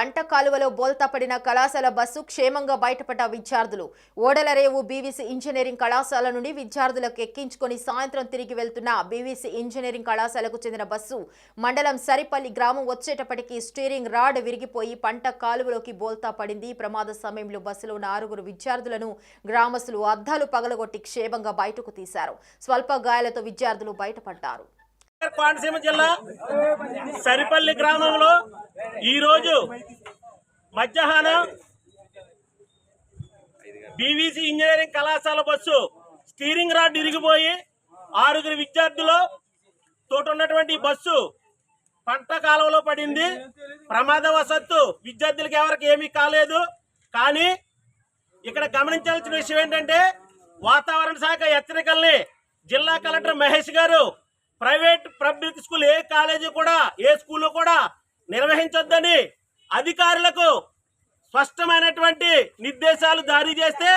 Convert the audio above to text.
పంట కాలువలో బోల్తా పడిన కళాశాల బస్సు క్షేమంగా బయటపడ్డ విద్యార్థులు. ఓడలరేవు బీవీసీ ఇంజనీరింగ్ కళాశాల నుండి విద్యార్థులకు ఎక్కించుకొని సాయంత్రం తిరిగి వెళ్తున్న బీవీసీ ఇంజనీరింగ్ కళాశాలకు చెందిన బస్సు మండలం సరిపల్లి గ్రామం వచ్చేటప్పటికి స్టీరింగ్ రాడ్ విరిగిపోయి పంట కాలువలోకి బోల్తా పడింది. ప్రమాద సమయంలో బస్సులో ఉన్న 6 విద్యార్థులను గ్రామస్తులు అద్దాలు పగలగొట్టి క్షేమంగా బయటకు తీశారు. స్వల్ప గాయాలతో విద్యార్థులు బయటపడ్డారు. కోనసీమ జిల్లా సరిపల్లి గ్రామంలో ఈరోజు మధ్యాహ్నం బీవీసీ ఇంజనీరింగ్ కళాశాల బస్సు స్టీరింగ్ రాడ్ ఇరిగిపోయి 6 విద్యార్థులు తోటున్నటువంటి బస్సు పంట కాలువలో పడింది. ప్రమాదవశత్తు విద్యార్థులకు ఎవరికి ఏమీ కాలేదు. కానీ ఇక్కడ గమనించాల్సిన విషయం ఏంటంటే వాతావరణ శాఖ హెచ్చరికల్ని జిల్లా కలెక్టర్ మహేష్ గారు ప్రైవేట్ పబ్లిక్ స్కూల్ ఏ కాలేజీ కూడా ఏ స్కూల్ కూడా నిర్వహించొద్దని అధికారులకు స్పష్టమైనటువంటి నిర్దేశాలు జారీ చేస్తే